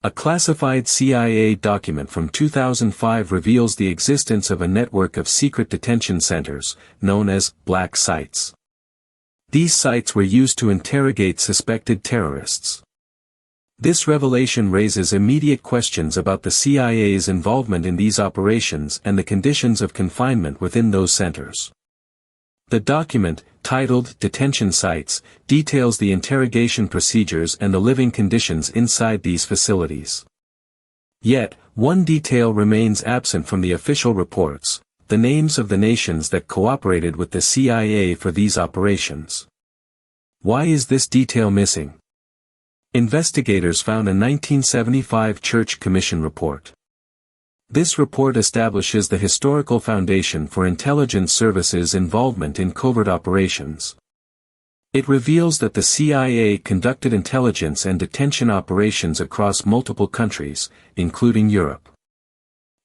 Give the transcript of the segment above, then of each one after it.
A classified CIA document from 2005 reveals the existence of a network of secret detention centers, known as black sites. These sites were used to interrogate suspected terrorists. This revelation raises immediate questions about the CIA's involvement in these operations and the conditions of confinement within those centers. The document, titled Detention Sites, details the interrogation procedures and the living conditions inside these facilities. Yet, one detail remains absent from the official reports: the names of the nations that cooperated with the CIA for these operations. Why is this detail missing? Investigators found a 1975 Church Commission report. This report establishes the historical foundation for intelligence services' involvement in covert operations. It reveals that the CIA conducted intelligence and detention operations across multiple countries, including Europe.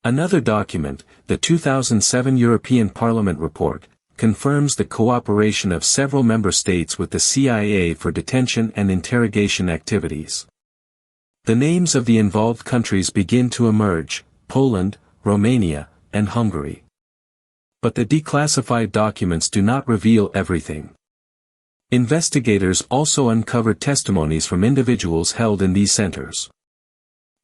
Another document, the 2007 European Parliament report, confirms the cooperation of several member states with the CIA for detention and interrogation activities. The names of the involved countries begin to emerge: Poland, Romania, and Hungary. But the declassified documents do not reveal everything. Investigators also uncovered testimonies from individuals held in these centers.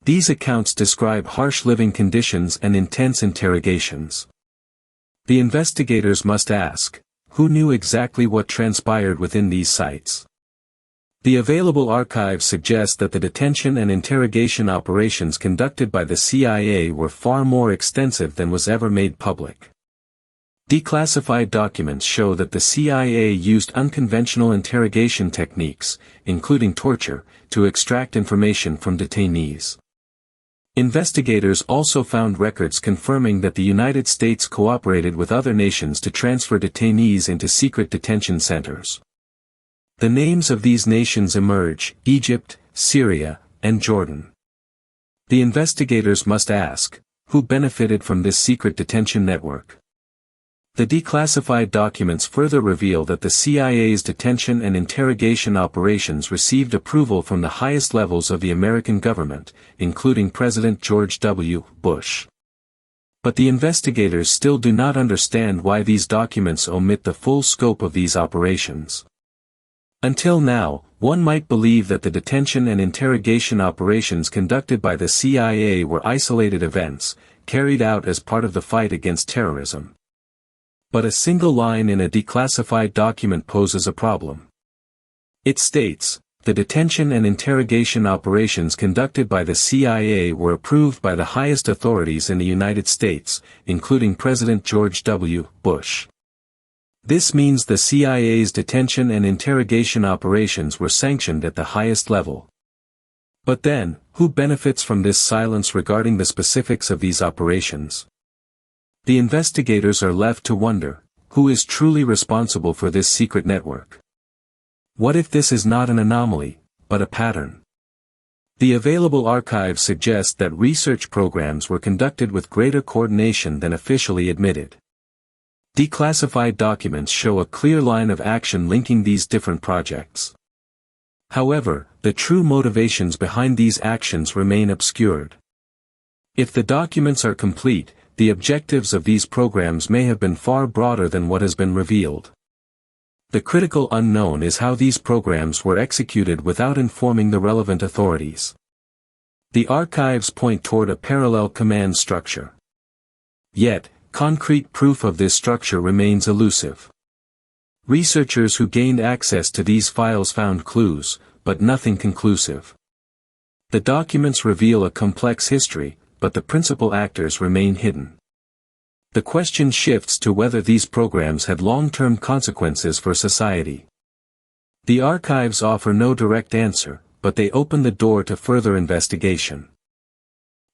These accounts describe harsh living conditions and intense interrogations. The investigators must ask, who knew exactly what transpired within these sites? The available archives suggest that the detention and interrogation operations conducted by the CIA were far more extensive than was ever made public. Declassified documents show that the CIA used unconventional interrogation techniques, including torture, to extract information from detainees. Investigators also found records confirming that the United States cooperated with other nations to transfer detainees into secret detention centers. The names of these nations emerge: Egypt, Syria, and Jordan. The investigators must ask, who benefited from this secret detention network? The declassified documents further reveal that the CIA's detention and interrogation operations received approval from the highest levels of the American government, including President George W. Bush. But the investigators still do not understand why these documents omit the full scope of these operations. Until now, one might believe that the detention and interrogation operations conducted by the CIA were isolated events, carried out as part of the fight against terrorism. But a single line in a declassified document poses a problem. It states, the detention and interrogation operations conducted by the CIA were approved by the highest authorities in the United States, including President George W. Bush. This means the CIA's detention and interrogation operations were sanctioned at the highest level. But then, who benefits from this silence regarding the specifics of these operations? The investigators are left to wonder, who is truly responsible for this secret network? What if this is not an anomaly, but a pattern? The available archives suggest that research programs were conducted with greater coordination than officially admitted. Declassified documents show a clear line of action linking these different projects. However, the true motivations behind these actions remain obscured. If the documents are complete, the objectives of these programs may have been far broader than what has been revealed. The critical unknown is how these programs were executed without informing the relevant authorities. The archives point toward a parallel command structure. Yet, concrete proof of this structure remains elusive. Researchers who gained access to these files found clues, but nothing conclusive. The documents reveal a complex history, but the principal actors remain hidden. The question shifts to whether these programs had long-term consequences for society. The archives offer no direct answer, but they open the door to further investigation.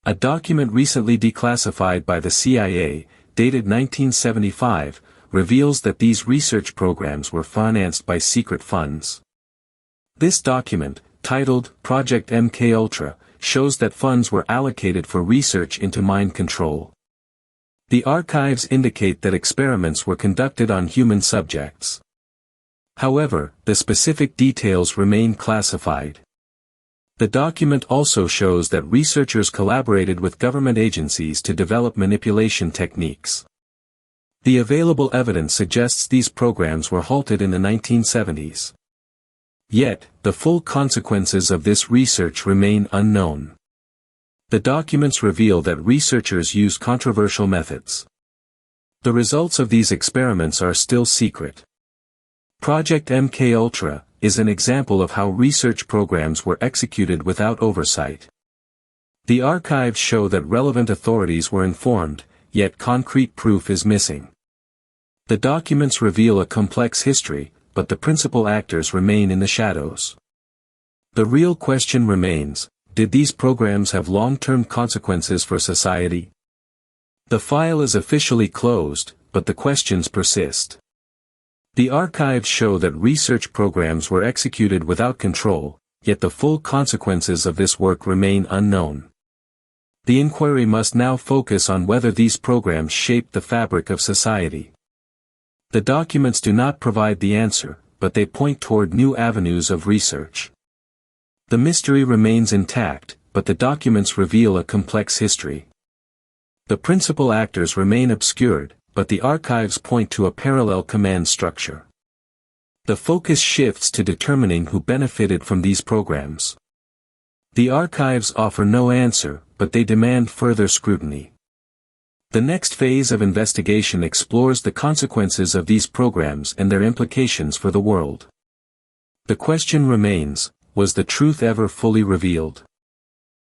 A document recently declassified by the CIA, dated 1975, reveals that these research programs were financed by secret funds. This document, titled Project MKUltra, shows that funds were allocated for research into mind control. The archives indicate that experiments were conducted on human subjects. However, the specific details remain classified. The document also shows that researchers collaborated with government agencies to develop manipulation techniques. The available evidence suggests these programs were halted in the 1970s. Yet, the full consequences of this research remain unknown. The documents reveal that researchers use controversial methods. The results of these experiments are still secret. Project MKUltra is an example of how research programs were executed without oversight. The archives show that relevant authorities were informed, yet concrete proof is missing. The documents reveal a complex history, but the principal actors remain in the shadows. The real question remains, did these programs have long-term consequences for society? The file is officially closed, but the questions persist. The archives show that research programs were executed without control, yet the full consequences of this work remain unknown. The inquiry must now focus on whether these programs shaped the fabric of society. The documents do not provide the answer, but they point toward new avenues of research. The mystery remains intact, but the documents reveal a complex history. The principal actors remain obscured, but the archives point to a parallel command structure. The focus shifts to determining who benefited from these programs. The archives offer no answer, but they demand further scrutiny. The next phase of investigation explores the consequences of these programs and their implications for the world. The question remains, was the truth ever fully revealed?